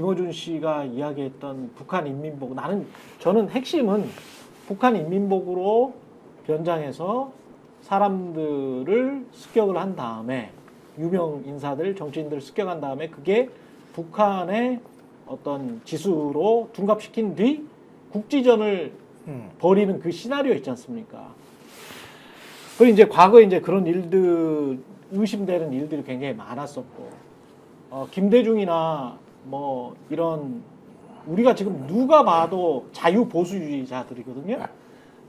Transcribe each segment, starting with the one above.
김어준 씨가 이야기했던 북한 인민복, 저는 핵심은 북한 인민복으로 변장해서 사람들을 습격을 한 다음에 유명 인사들, 정치인들 습격한 다음에 그게 북한의 어떤 지수로 둔갑시킨 뒤 국지전을 벌이는 그 시나리오 있지 않습니까? 그리고 이제 과거에 이제 그런 일들, 의심되는 일들이 굉장히 많았었고, 김대중이나 뭐 이런 우리가 지금 누가 봐도 자유보수주의자들이거든요.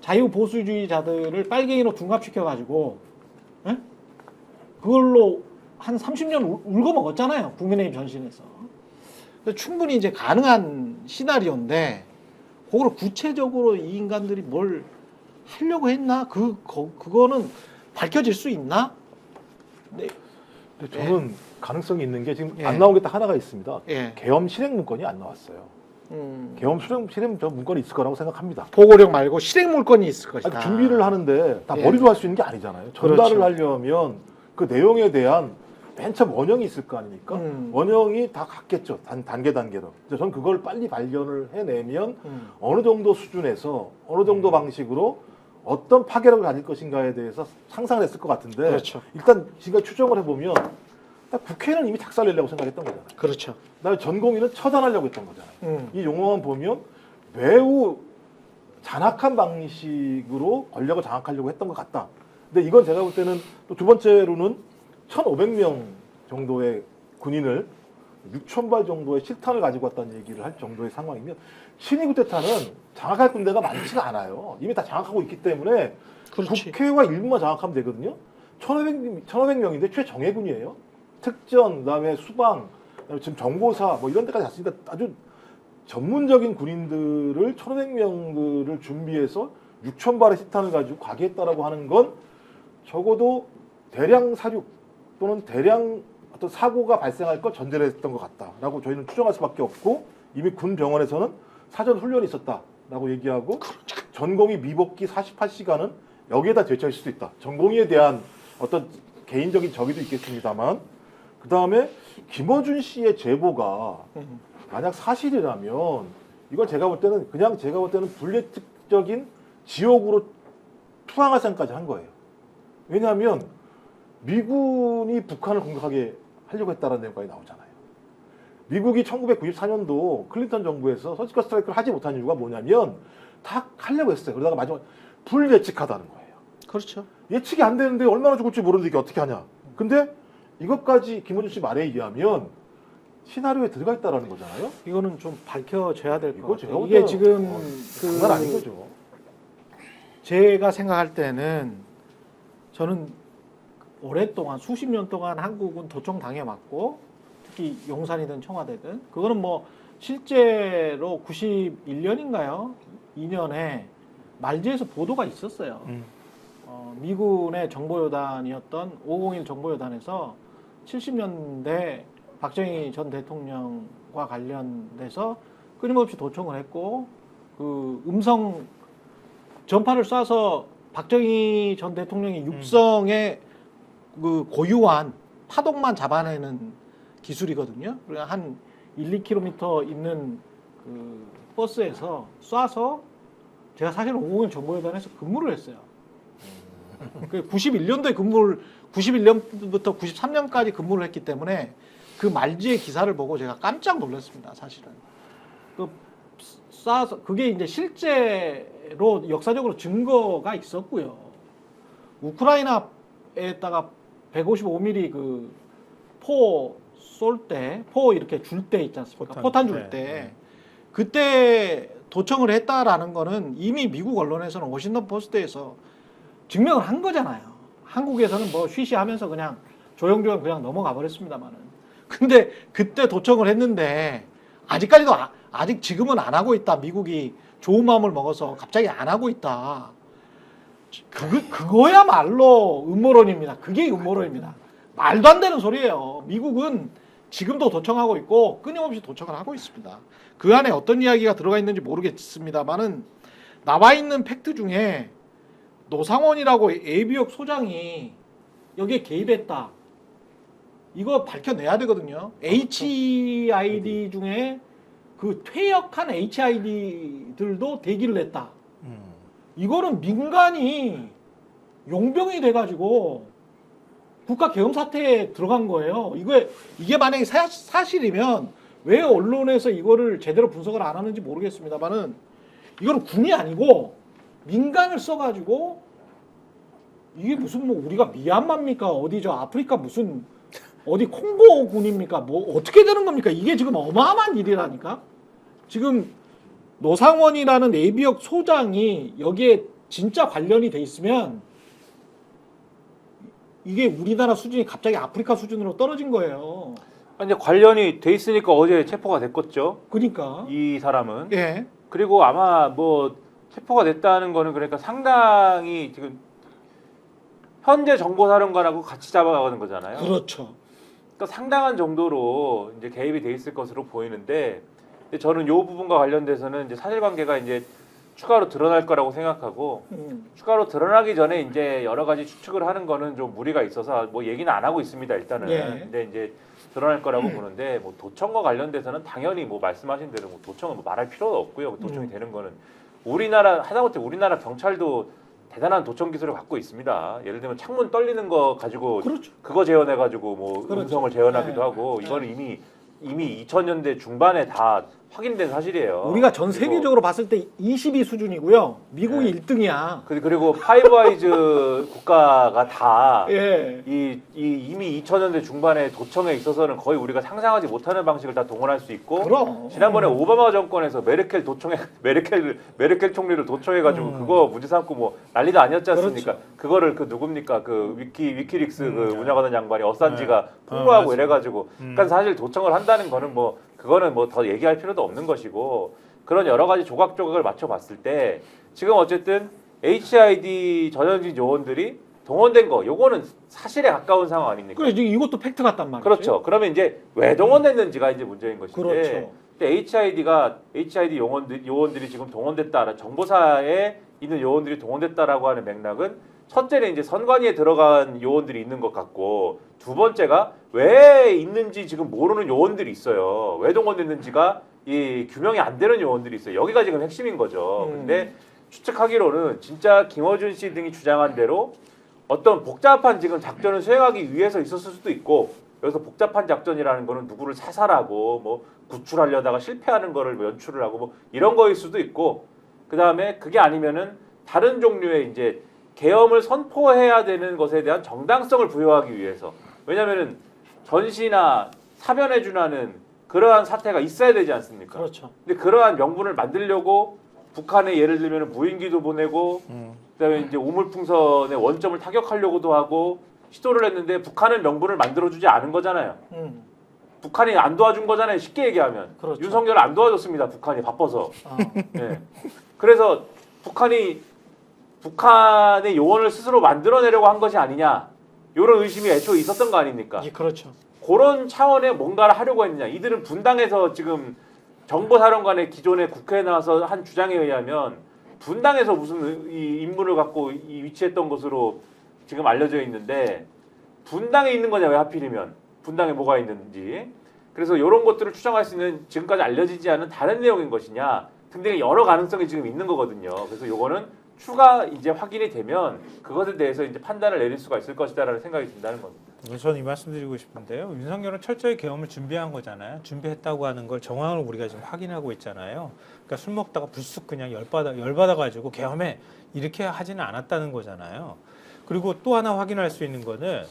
자유보수주의자들을 빨갱이로 둔갑시켜가지고, 에? 그걸로 한 30년 울고 먹었잖아요. 국민의힘 전신에서. 충분히 이제 가능한 시나리오인데, 그걸 구체적으로 이 인간들이 뭘 하려고 했나? 그거는 밝혀질 수 있나? 네. 근데 저는 가능성이 있는 게 지금 예. 안 나온 게 딱 하나가 있습니다. 예. 계엄 실행 문건이 안 나왔어요. 계엄 실행 문건이 있을 거라고 생각합니다. 보고령 말고 실행 물건이 있을 것이다. 아니, 준비를 하는데 다 예. 머리로 할 수 있는 게 아니잖아요. 전달을 그렇죠. 하려면 그 내용에 대한 맨 처음 원형이 있을 거 아닙니까? 원형이 다 같겠죠. 단계로. 저는 그걸 빨리 발견을 해내면 어느 정도 수준에서 어느 정도 방식으로 어떤 파괴력을 가질 것인가에 대해서 상상을 했을 것 같은데 그렇죠. 일단 지금까지 추정을 해보면 딱 국회는 이미 작살내려고 생각했던 거잖아요. 그렇죠. 그다음에 전공의는 처단하려고 했던 거잖아요. 이 용어만 보면 매우 잔악한 방식으로 권력을 장악하려고 했던 것 같다. 근데 이건 제가 볼 때는 또 두 번째로는 1,500명 정도의 군인을 6,000발 정도의 실탄을 가지고 왔다는 얘기를 할 정도의 상황이면 친위 쿠데타는 장악할 군대가 많지가 않아요. 이미 다 장악하고 있기 때문에 그렇지. 국회와 일부만 장악하면 되거든요. 1,500명인데 최정예군이에요. 특전, 그다음에 수방, 그다음에 지금 정보사 뭐 이런 데까지 갔으니까 아주 전문적인 군인들을 1,500명들을 준비해서 6,000발의 실탄을 가지고 가겠다라고 하는 건 적어도 대량 사륙 또는 대량 어떤 사고가 발생할 걸 전제를 했던 것 같다라고 저희는 추정할 수밖에 없고 이미 군 병원에서는 사전 훈련이 있었다라고 얘기하고 전공의 미복귀 48시간은 여기에다 대처할 수도 있다. 전공의에 대한 어떤 개인적인 적의도 있겠습니다만 그 다음에 김어준 씨의 제보가 만약 사실이라면 이건 제가 볼 때는 불예측적인 지옥으로 투항할 생각까지 한 거예요. 왜냐하면 미군이 북한을 공격하게 하려고 했다는 내용까지 나오잖아요. 미국이 1994년도 클린턴 정부에서 서지컬 스트라이크를 하지 못한 이유가 뭐냐면 다 하려고 했어요. 그러다가 마지막에 불예측하다는 거예요. 그렇죠. 예측이 안 되는데 얼마나 죽을지 모르는데 이게 어떻게 하냐. 근데 이것까지 김어준 씨 말에 의하면 시나리오에 들어가 있다라는 거잖아요. 이거는 좀 밝혀져야 될 것 같아요. 이게 지금 장난 아닌 거죠. 제가 생각할 때는 저는 오랫동안 수십 년 동안 한국은 도청 당해왔고 특히 용산이든 청와대든 그거는 뭐 실제로 91년인가요? 2년에 말지에서 보도가 있었어요. 미군의 정보요단이었던 501 정보요단에서 70년대 박정희 전 대통령과 관련돼서 끊임없이 도청을 했고 그 음성 전파를 쏴서 박정희 전 대통령의 육성에 그 고유한 파동만 잡아내는 기술이거든요. 그러니까 한 1, 2km 있는 그 버스에서 쏴서 제가 사실은 501 정보요단에서 근무를 했어요. 91년도에 91년부터 93년까지 근무를 했기 때문에 그 말지의 기사를 보고 제가 깜짝 놀랐습니다. 사실은. 쏴서 그게 이제 실제로 역사적으로 증거가 있었고요. 우크라이나에다가 155mm 그 포 쏠 때, 포 이렇게 줄 때 있지 않습니까? 포탄 줄 때. 그때 도청을 했다라는 거는 이미 미국 언론에서는 워싱턴 포스트에서 증명을 한 거잖아요. 한국에서는 뭐 쉬쉬하면서 그냥 조용조용 그냥 넘어가 버렸습니다만은. 근데 그때 도청을 했는데 아직까지도 아직 지금은 안 하고 있다. 미국이 좋은 마음을 먹어서 갑자기 안 하고 있다. 그거야말로 음모론입니다. 그게 음모론입니다. 말도 안 되는 소리예요. 미국은 지금도 도청하고 있고 끊임없이 도청을 하고 있습니다. 그 안에 어떤 이야기가 들어가 있는지 모르겠습니다만은 나와 있는 팩트 중에 노상원이라고 예비역 소장이 여기에 개입했다. 이거 밝혀내야 되거든요. HID 중에 그 퇴역한 HID들도 대기를 했다. 이거는 민간이 용병이 돼가지고 국가 계엄 사태에 들어간 거예요. 이게 만약에 사실이면 왜 언론에서 이거를 제대로 분석을 안 하는지 모르겠습니다만은 이거는 군이 아니고 민간을 써가지고 이게 무슨 뭐 우리가 미얀마입니까? 어디 저 아프리카 무슨 어디 콩고 군입니까? 뭐 어떻게 되는 겁니까? 이게 지금 어마어마한 일이라니까. 지금 노상원이라는 예비역 소장이 여기에 진짜 관련이 돼 있으면 이게 우리나라 수준이 갑자기 아프리카 수준으로 떨어진 거예요. 이제 관련이 돼 있으니까 어제 체포가 됐겠죠. 그러니까 이 사람은. 예. 그리고 아마 뭐 체포가 됐다는 거는 그러니까 상당히 지금 현재 정보사령관하고 같이 잡아가는 거잖아요. 그렇죠. 그러니까 상당한 정도로 이제 개입이 돼 있을 것으로 보이는데 근데 저는 이 부분과 관련돼서는 이제 사실관계가 이제 추가로 드러날 거라고 생각하고 추가로 드러나기 전에 이제 여러 가지 추측을 하는 거는 좀 무리가 있어서 뭐 얘기는 안 하고 있습니다 일단은. 예. 근데 이제 드러날 거라고 보는데 뭐 도청과 관련돼서는 당연히 뭐 말씀하신 대로 뭐 도청은 뭐 말할 필요도 없고요. 도청이 되는 거는 우리나라 하다못해 우리나라 경찰도 대단한 도청 기술을 갖고 있습니다. 예를 들면 창문 떨리는 거 가지고 그렇죠. 그거 재현해 가지고 뭐 그렇죠. 음성을 재현하기도 네. 하고 이거는 이미 2000년대 중반에 다 확인된 사실이에요. 우리가 전 그리고 세계적으로 봤을 때 22 수준이고요. 미국이 네. 1등이야. 그리고 파이브 아이즈 국가가 다 예. 이미 2000년대 중반에 도청에 있어서는 거의 우리가 상상하지 못하는 방식을 다 동원할 수 있고 그럼. 지난번에 오바마 정권에서 메르켈 총리를 도청해가지고 그거 문제 삼고 뭐 난리도 아니었지 않습니까? 그렇죠. 그거를 그 누굽니까 그 위키릭스 그 네. 운영하던 양반이 어산지가 폭로하고 맞아요. 이래가지고 그러니까 사실 도청을 한다는 거는 뭐 그거는 뭐 더 얘기할 필요도 없는 것이고 그런 여러 가지 조각조각을 맞춰봤을 때 지금 어쨌든 HID 전현직 요원들이 동원된 거 요거는 사실에 가까운 상황 아닙니까? 그래 지금 이것도 팩트 같단 말이죠. 그렇죠. 그러면 이제 왜 동원됐는지가 이제 문제인 것인데 그렇죠. 근데 HID 요원들이 지금 동원됐다. 정보사에 있는 요원들이 동원됐다라고 하는 맥락은 첫째는 이제 선관위에 들어간 요원들이 있는 것 같고 두 번째가 왜 있는지 지금 모르는 요원들이 있어요. 왜 동원됐는지가 이 규명이 안 되는 요원들이 있어요. 여기가 지금 핵심인 거죠. 근데 추측하기로는 진짜 김어준 씨 등이 주장한 대로 어떤 복잡한 지금 작전을 수행하기 위해서 있었을 수도 있고 여기서 복잡한 작전이라는 거는 누구를 사살하고 뭐 구출하려다가 실패하는 거를 뭐 연출을 하고 뭐 이런 거일 수도 있고 그 다음에 그게 아니면은 다른 종류의 이제 계엄을 선포해야 되는 것에 대한 정당성을 부여하기 위해서 왜냐면은 전시나 사변에 준하는 그러한 사태가 있어야 되지 않습니까? 그렇죠. 근데 그러한 명분을 만들려고 북한에 예를 들면 무인기도 보내고 그다음에 이제 우물풍선의 원점을 타격하려고도 하고 시도를 했는데 북한은 명분을 만들어주지 않은 거잖아요. 북한이 안 도와준 거잖아요. 쉽게 얘기하면 그렇죠. 윤석열 안 도와줬습니다. 북한이 바빠서. 아, 네. 그래서 북한의 요원을 스스로 만들어내려고 한 것이 아니냐 이런 의심이 애초에 있었던 거 아닙니까? 예, 그렇죠. 그런 차원의 뭔가를 하려고 했느냐. 이들은 분당에서 지금 정보사령관의 기존에 국회에 나와서 한 주장에 의하면 분당에서 무슨 이 임무를 갖고 이 위치했던 것으로 지금 알려져 있는데 분당에 있는 거냐 왜 하필이면 분당에 뭐가 있는지 그래서 이런 것들을 추정할 수 있는 지금까지 알려지지 않은 다른 내용인 것이냐 등등의 여러 가능성이 지금 있는 거거든요. 그래서 이거는 추가 이제 확인이 되면 그것에 대해서 이제 판단을 내릴 수가 있을 것이다라는 생각이 든다는 겁니다. 저는 이 말씀드리고 싶은데요. 윤석열은 철저히 계엄을 준비한 거잖아요. 준비했다고 하는 걸 정황을 우리가 지금 확인하고 있잖아요. 그러니까 술 먹다가 불쑥 그냥 열받아가지고 계엄에 이렇게 하지는 않았다는 거잖아요. 그리고 또 하나 확인할 수 있는 거는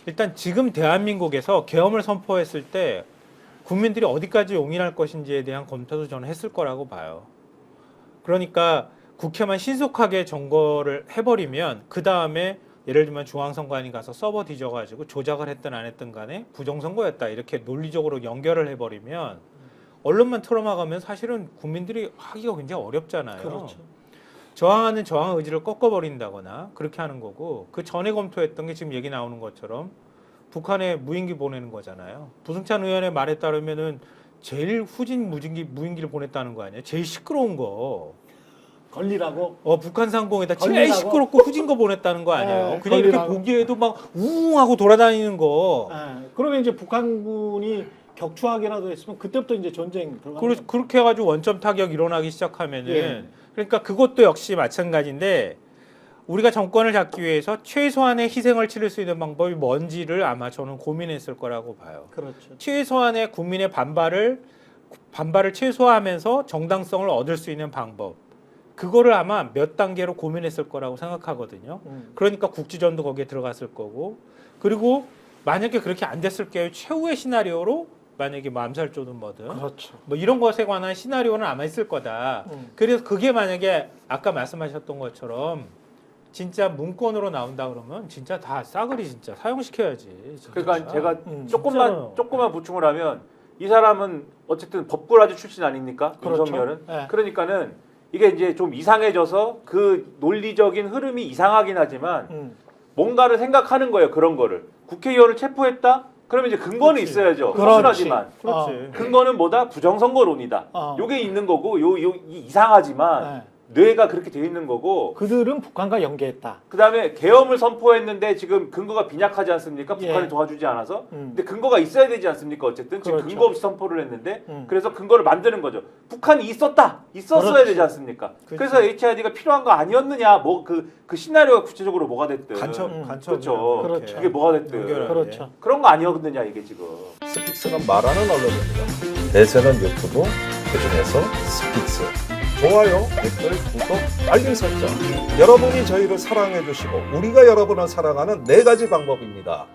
일단 지금 대한민국에서 계엄을 선포했을 때 국민들이 어디까지 용인할 것인지에 대한 검토도 저는 했을 거라고 봐요. 그러니까 국회만 신속하게 점거를 해버리면 그 다음에 예를 들면 중앙선관위 가서 서버 뒤져가지고 조작을 했든 안 했든 간에 부정선거였다 이렇게 논리적으로 연결을 해버리면 언론만 틀어막으면 사실은 국민들이 하기가 굉장히 어렵잖아요. 그렇죠. 저항하는 저항 의지를 꺾어버린다거나 그렇게 하는 거고 그 전에 검토했던 게 지금 얘기 나오는 것처럼 북한에 무인기 보내는 거잖아요. 부승찬 의원의 말에 따르면은 제일 후진 무인기를 보냈다는 거 아니에요? 제일 시끄러운 거. 걸리라고. 북한 상공에다 제일 걸리라고? 시끄럽고 후진 거 보냈다는 거 아니에요? 네, 그냥 이렇게 걸리라고. 보기에도 막 우웅하고 돌아다니는 거. 그러면 이제 북한군이 격추하기라도 했으면 그때부터 이제 전쟁 들어가는 그렇게 해가지고 원점 타격 일어나기 시작하면은 예. 그러니까 그것도 역시 마찬가지인데 우리가 정권을 잡기 위해서 최소한의 희생을 치를 수 있는 방법이 뭔지를 아마 저는 고민했을 거라고 봐요. 그렇죠. 최소한의 국민의 반발을 최소화하면서 정당성을 얻을 수 있는 방법. 그거를 아마 몇 단계로 고민했을 거라고 생각하거든요. 그러니까 국지전도 거기에 들어갔을 거고. 그리고 만약에 그렇게 안 됐을 경우에 최후의 시나리오로 만약에 뭐 암살조든 뭐든 그렇죠. 뭐 이런 것에 관한 시나리오는 아마 있을 거다. 그래서 그게 만약에 아까 말씀하셨던 것처럼 진짜 문건으로 나온다 그러면 진짜 다 싸그리 진짜 사용시켜야지. 진짜. 그러니까 제가 진짜로요. 조금만 보충을 하면 이 사람은 어쨌든 법고라지 출신 아닙니까? 그렇죠. 윤석열은. 네. 그러니까는 이게 이제 좀 이상해져서 그 논리적인 흐름이 이상하긴 하지만 뭔가를 생각하는 거예요. 그런 거를. 국회의원을 체포했다? 그러면 이제 근거는 그렇지. 있어야죠. 그렇지. 허술하지만. 그렇지. 근거는 뭐다? 부정선거론이다. 요게 있는 거고 이상하지만 뇌가 그렇게 돼 있는 거고 그들은 북한과 연계했다. 그다음에 계엄을 선포했는데 지금 근거가 빈약하지 않습니까? 예. 북한이 도와주지 않아서. 근데 근거가 있어야 되지 않습니까? 어쨌든 지금 그렇죠. 근거 없이 선포를 했는데 그래서 근거를 만드는 거죠. 북한이 있었어야 그렇지. 되지 않습니까? 그렇지. 그래서 HID가 필요한 거 아니었느냐? 뭐 그 시나리오가 구체적으로 뭐가 됐든 간첩 그렇죠. 그렇죠. 그게 뭐가 됐든 연결하는 그렇죠. 그런 거 아니었느냐 이게 지금. 스픽스가 말하는 언론입니다. 대세는 유튜브, 그중에서 스픽스. 좋아요, 댓글, 구독, 알림 설정. 여러분이 저희를 사랑해 주시고 우리가 여러분을 사랑하는 4가지 방법입니다.